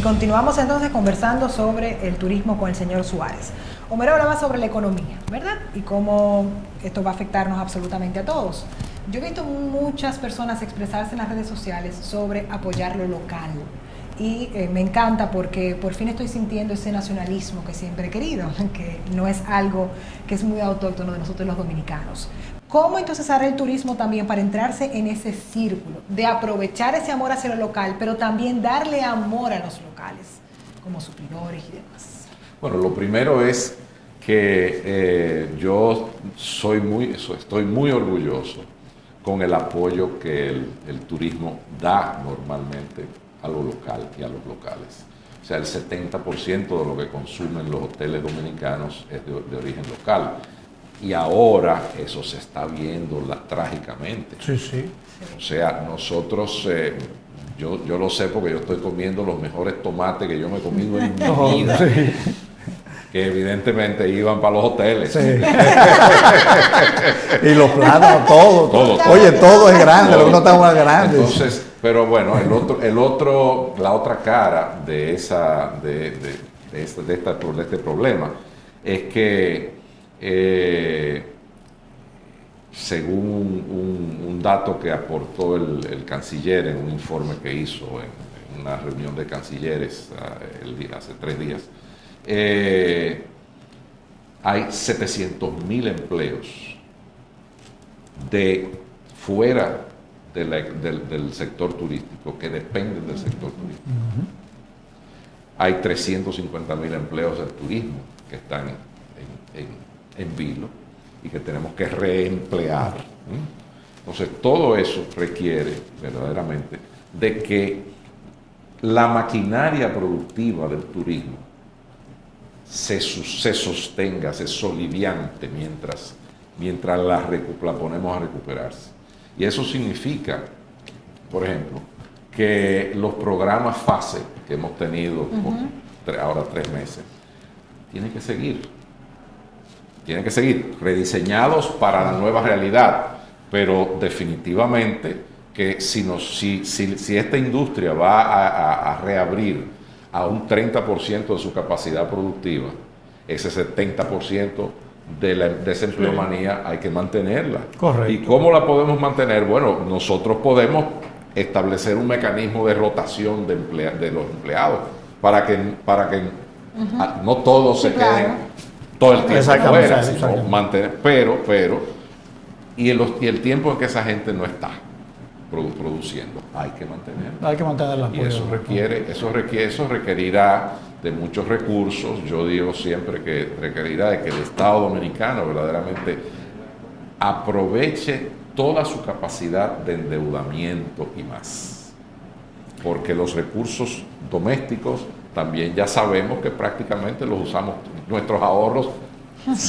continuamos entonces conversando sobre el turismo con el señor Suárez. Homero hablaba sobre la economía, ¿verdad? Y cómo esto va a afectarnos absolutamente a todos. Yo he visto muchas personas expresarse en las redes sociales sobre apoyar lo local. Y me encanta porque por fin estoy sintiendo ese nacionalismo que siempre he querido, que no es algo que es muy autóctono de nosotros los dominicanos. ¿Cómo entonces hará el turismo también para entrarse en ese círculo de aprovechar ese amor hacia lo local, pero también darle amor a los locales, como suplidores y demás? Bueno, lo primero es que yo estoy muy orgulloso con el apoyo que el turismo da normalmente a lo local y a los locales. O sea, el 70% de lo que consumen los hoteles dominicanos es de origen local. Y ahora eso se está viendo trágicamente. Sí, sí. O sea, nosotros, yo lo sé porque yo estoy comiendo los mejores tomates que yo me he comido en mi vida. Sí. Que evidentemente iban para los hoteles. Sí. Y los plátanos, todo. Oye, todo es grande, lo que no está más grande. Entonces, pero bueno, la otra cara de este problema es que según un dato que aportó el canciller en un informe que hizo en una reunión de cancilleres hace 3 días, hay 700.000 empleos de fuera del sector turístico que dependen del sector turístico. Hay 350.000 empleos del turismo que están en vilo y que tenemos que reemplear. Entonces, todo eso requiere verdaderamente de que la maquinaria productiva del turismo se sostenga, se soliviante mientras la ponemos a recuperarse. Y eso significa, por ejemplo, que los programas FASE que hemos tenido por ahora 3 meses, tienen que seguir rediseñados para la nueva realidad, pero definitivamente que si esta industria va a reabrir a un 30% de su capacidad productiva, ese 70% de esa empleomanía hay que mantenerla. Correcto. ¿Y cómo la podemos mantener? Bueno, nosotros podemos establecer un mecanismo de rotación de los empleados para que no todos se queden todo el tiempo fuera, sino mantener, pero y el tiempo en que esa gente no está produciendo, hay que mantenerla. Hay que mantenerla. Y eso requerirá de muchos recursos. Yo digo siempre que requerirá de que el Estado dominicano verdaderamente aproveche toda su capacidad de endeudamiento y más. Porque los recursos domésticos también ya sabemos que prácticamente los usamos, nuestros ahorros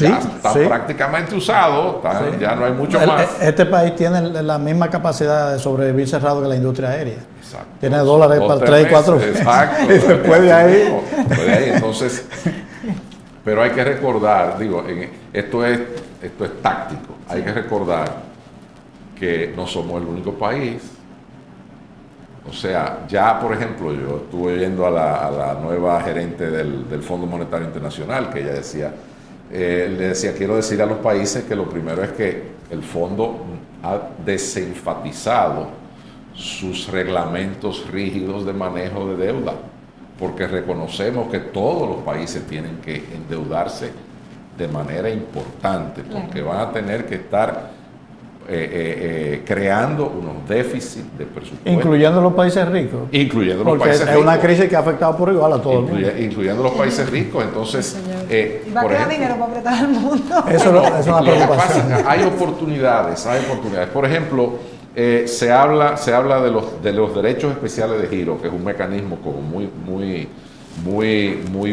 ya están prácticamente usados, ya no hay mucho más. Este país tiene la misma capacidad de sobrevivir cerrado que la industria aérea. Exacto. Tiene dólares para 3 y 4 meses. Exacto. Y se puede ahí. Entonces, pero hay que recordar, esto es táctico, hay que recordar que no somos el único país. O sea, ya por ejemplo, yo estuve viendo a la nueva gerente del Fondo Monetario Internacional, que ella le decía, quiero decir a los países que lo primero es que el fondo ha desenfatizado sus reglamentos rígidos de manejo de deuda, porque reconocemos que todos los países tienen que endeudarse de manera importante, porque van a tener que estar creando unos déficits de presupuesto. Incluyendo los países ricos. Incluyendo los países ricos. Porque es una crisis que ha afectado por igual a todo el mundo. Incluyendo los países ricos. Entonces, y va a quedar dinero para apretar al mundo. Eso es una preocupación. Hay oportunidades. Por ejemplo, se habla de los derechos especiales de giro, que es un mecanismo como muy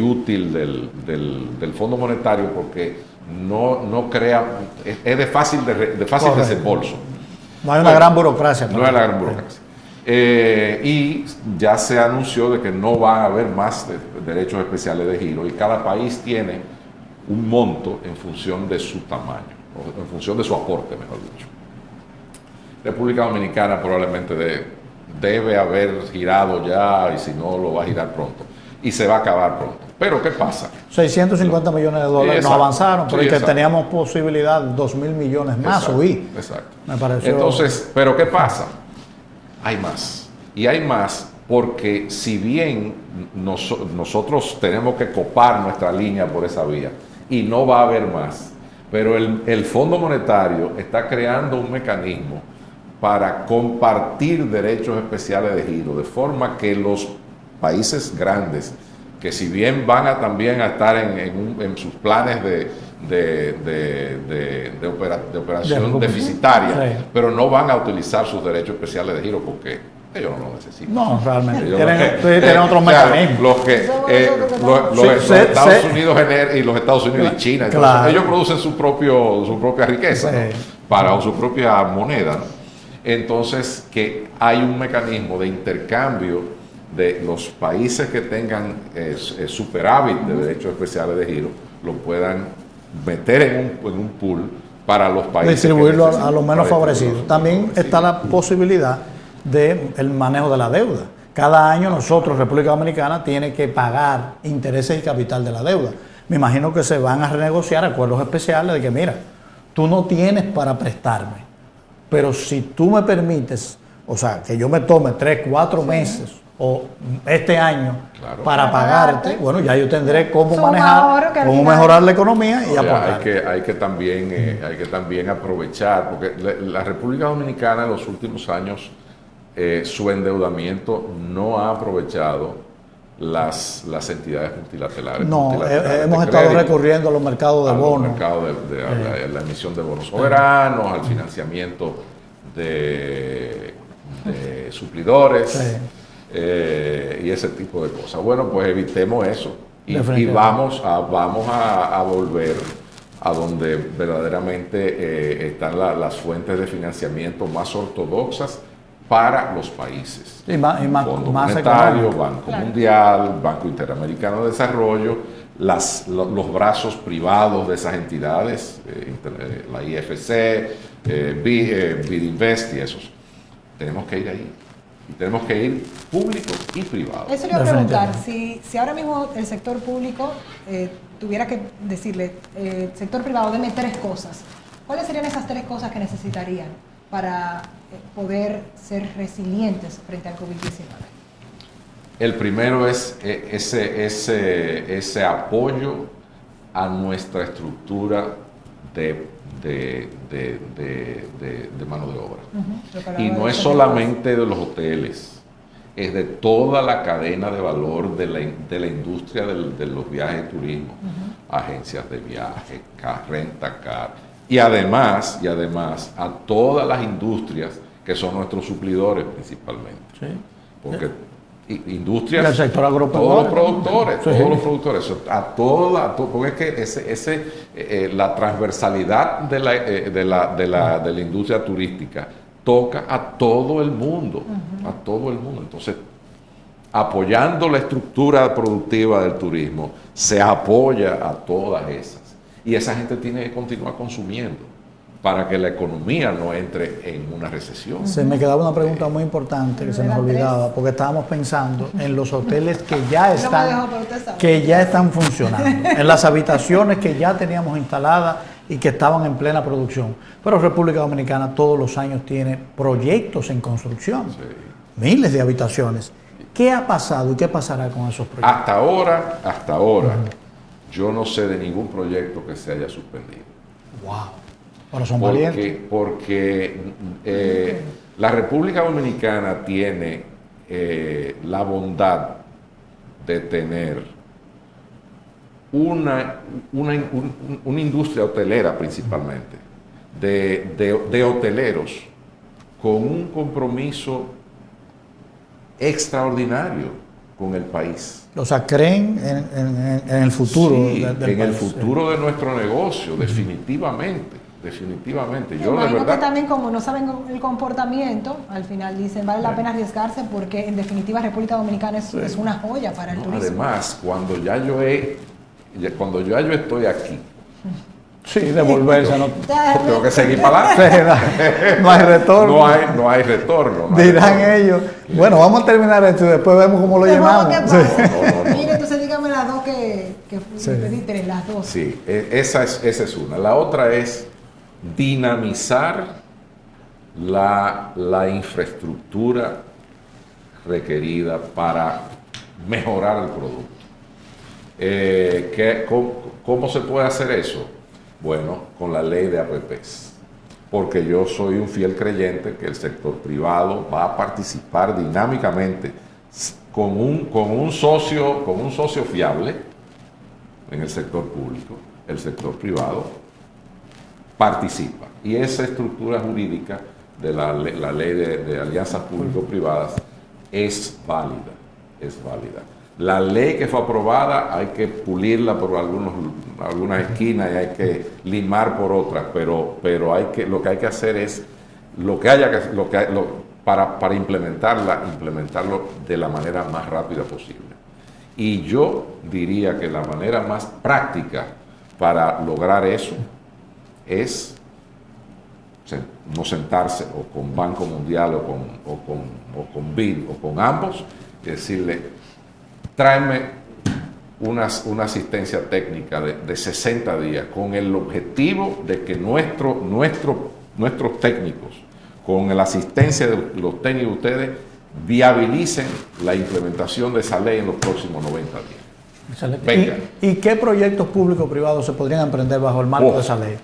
útil del Fondo Monetario, porque no crea, es de fácil desembolso. No hay una gran burocracia. No hay la gran burocracia. Y ya se anunció de que no va a haber más derechos especiales de giro, y cada país tiene un monto en función de su tamaño, o en función de su aporte, mejor dicho. República Dominicana probablemente debe haber girado ya, y si no, lo va a girar pronto. y se va a acabar pronto. Pero ¿qué pasa? 650 millones de dólares nos avanzaron, sí, porque teníamos posibilidad de 2.000 millones más, exacto, huí. Exacto. Me pareció... Entonces, ¿pero qué pasa? Hay más. Y hay más porque si bien nosotros tenemos que copar nuestra línea por esa vía y no va a haber más, pero el Fondo Monetario está creando un mecanismo para compartir derechos especiales de giro, de forma que los países grandes, que si bien van también a estar en sus planes de operación deficitaria, sí, pero no van a utilizar sus derechos especiales de giro porque ellos no lo necesitan. No, realmente. Tienen otros mecanismos. Los Estados Unidos y los Estados Unidos y China, entonces, claro, ellos producen su propia riqueza, sí, ¿no? Para su propia moneda, ¿no? Entonces, que hay un mecanismo de intercambio de los países que tengan superávit de derechos especiales de giro, lo puedan meter en un pool para los países. Distribuirlo a los menos favorecidos. También está la posibilidad del manejo de la deuda. Cada año nosotros, República Dominicana, tiene que pagar intereses y capital de la deuda. Me imagino que se van a renegociar acuerdos especiales de que, mira, tú no tienes para prestarme, pero si tú me permites, o sea, que yo me tome 3, 4 meses o este año, claro, para pagarte, bueno, ya yo tendré cómo manejar, cómo mejorar la economía y aportar. Hay que también aprovechar, porque la República Dominicana en los últimos años su endeudamiento no ha aprovechado las entidades multilaterales. No, hemos estado recurriendo a los mercados de bonos. A la emisión de bonos soberanos, al financiamiento de suplidores, sí, y ese tipo de cosas. Bueno, pues evitemos eso y vamos a volver a donde verdaderamente están las fuentes de financiamiento más ortodoxas para los países. Fondo Monetario, Banco Mundial, Banco Interamericano de Desarrollo, los brazos privados de esas entidades, la IFC, BidInvest y esos. Tenemos que ir ahí. Y tenemos que ir público y privado. Eso le iba a preguntar, si ahora mismo el sector público tuviera que decirle, sector privado, deme 3 cosas, ¿cuáles serían esas 3 cosas que necesitarían para poder ser resilientes frente al COVID-19? El primero es ese apoyo a nuestra estructura de mano de obra. Y no es solamente de los hoteles, es de toda la cadena de valor de la industria de los viajes y turismo, agencias de viaje, renta car, y además a todas las industrias que son nuestros suplidores principalmente. Sí. Porque industrias, el sector agropecuario, todos los productores, porque es que la transversalidad de la industria turística toca a todo el mundo, Entonces, apoyando la estructura productiva del turismo, se apoya a todas esas. Y esa gente tiene que continuar consumiendo para que la economía no entre en una recesión. Se me quedaba una pregunta muy importante que se nos olvidaba, porque estábamos pensando en los hoteles que ya están funcionando, en las habitaciones que ya teníamos instaladas y que estaban en plena producción. Pero República Dominicana todos los años tiene proyectos en construcción, sí, miles de habitaciones. ¿Qué ha pasado y qué pasará con esos proyectos? Hasta ahora, yo no sé de ningún proyecto que se haya suspendido. ¡Wow! Ahora son valientes. Porque la República Dominicana tiene la bondad de tener una industria hotelera principalmente, de hoteleros con un compromiso extraordinario con el país. O sea, creen en el futuro. Sí, en el futuro de nuestro negocio, definitivamente. Yo de verdad que también, como no saben el comportamiento, al final dicen vale la pena arriesgarse, porque en definitiva República Dominicana es una joya para el turismo. Además, cuando ya yo estoy aquí, sí, devolverse, no tengo que seguir para adelante. No hay retorno. No hay retorno. Dirán ellos, bueno, vamos a terminar esto y después vemos cómo lo llenamos. Mire, que Sí. pedí tres, las dos. Sí, esa es una. La otra es dinamizar la infraestructura requerida para mejorar el producto. ¿Cómo se puede hacer eso? Bueno, con la ley de APPs. Porque yo soy un fiel creyente que el sector privado va a participar dinámicamente con un socio fiable en el sector público. El sector privado participa. Y esa estructura jurídica de la ley de alianzas público-privadas es válida. La ley que fue aprobada hay que pulirla por algunas esquinas y hay que limar por otras, pero lo que hay que hacer es para implementarlo de la manera más rápida posible. Y yo diría que la manera más práctica para lograr eso es no sentarse o con Banco Mundial o con BID o con ambos y decirle: tráeme una asistencia técnica de 60 días con el objetivo de que nuestros técnicos, con la asistencia de los técnicos de ustedes, viabilicen la implementación de esa ley en los próximos 90 días. Excelente. ¿Y qué proyectos públicos privados se podrían emprender bajo el marco de esa ley?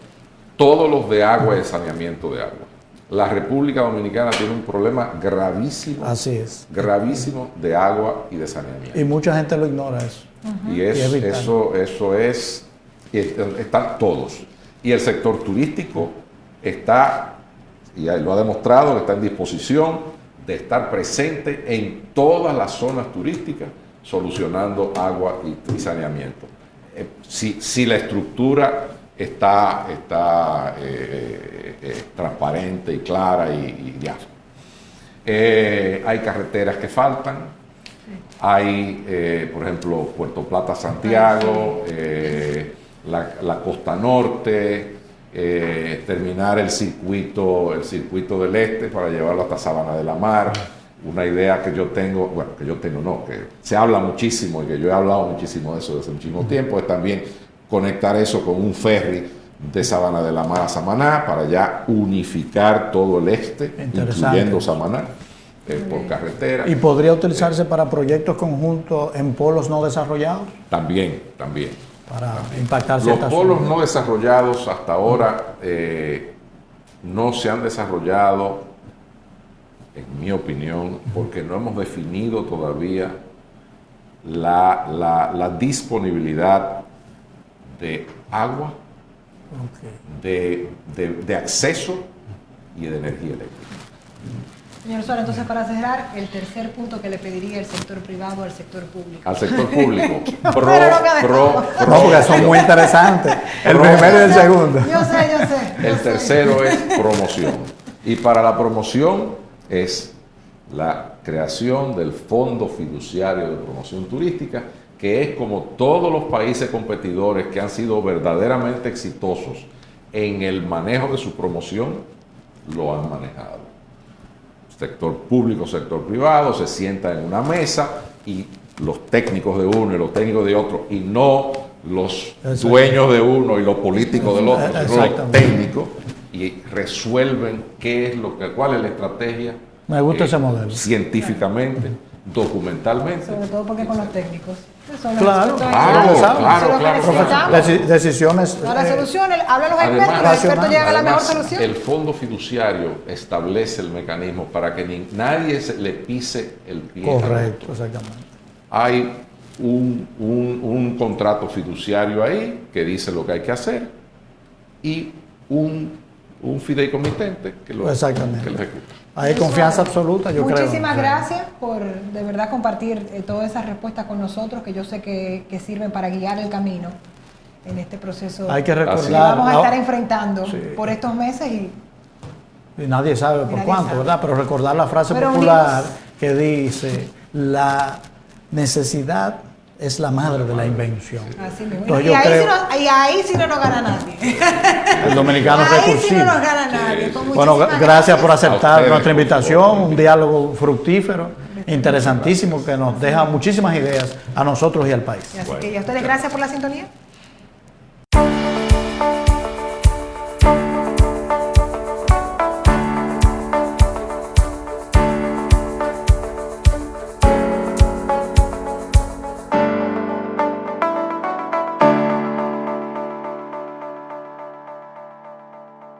Todos los de agua y de saneamiento de agua. La República Dominicana tiene un problema gravísimo. Así es. Gravísimo de agua y de saneamiento. Y mucha gente lo ignora eso. Y están todos. Y el sector turístico está, y lo ha demostrado, que está en disposición de estar presente en todas las zonas turísticas solucionando agua y saneamiento. Si la estructura está transparente y clara y ya. Hay carreteras que faltan. Hay, por ejemplo, Puerto Plata, Santiago, la costa norte, terminar el circuito del este para llevarlo hasta Sabana de la Mar. Una idea que que se habla muchísimo y que yo he hablado muchísimo de eso desde muchísimo tiempo, es también conectar eso con un ferry de Sabana de la Mar a Samaná para ya unificar todo el este, incluyendo Samaná, por carretera. ¿Y podría utilizarse para proyectos conjuntos en polos no desarrollados? También. Para impactar Los ciertas polos zonas. no desarrollados hasta ahora no se han desarrollado, en mi opinión, porque no hemos definido todavía la disponibilidad de agua, de acceso y de energía eléctrica. Señor Suárez, entonces para cerrar, el tercer punto que le pediría el sector privado al sector público. Al sector público. No, porque son muy interesantes. El primero y el segundo. Yo sé. El tercero es promoción. Y para la promoción es la creación del Fondo Fiduciario de Promoción Turística, que es como todos los países competidores que han sido verdaderamente exitosos en el manejo de su promoción, lo han manejado. Sector público, sector privado, se sientan en una mesa y los técnicos de uno y los técnicos de otro, y no los dueños de uno y los políticos del otro, sino los técnicos, y resuelven cuál es la estrategia. Me gusta ese modelo. Científicamente, documentalmente. Sobre todo porque con los técnicos. Claro. Decisiones. La solución, hablan los expertos, los expertos llegan a la mejor solución. El fondo fiduciario establece el mecanismo para que nadie le pise el pie. Correcto, exactamente. Hay un contrato fiduciario ahí que dice lo que hay que hacer y un fideicomitente que lo ejecuta. Hay confianza absoluta, yo creo. Muchísimas gracias por de verdad compartir todas esas respuestas con nosotros, que yo sé que sirven para guiar el camino en este proceso. Hay que recordar. Que vamos a estar enfrentando por estos meses y nadie sabe por cuánto, ¿verdad? Pero recordar la frase popular que dice: la necesidad es la madre de la invención. Así mismo. Entonces, ahí sí no nos gana nadie. El dominicano recursivo. Ahí sí no nos gana nadie. Bueno, gracias por aceptar nuestra invitación, un diálogo fructífero. interesantísimo que nos deja muchísimas ideas a nosotros y al país. Así que, ¿y a ustedes gracias por la sintonía?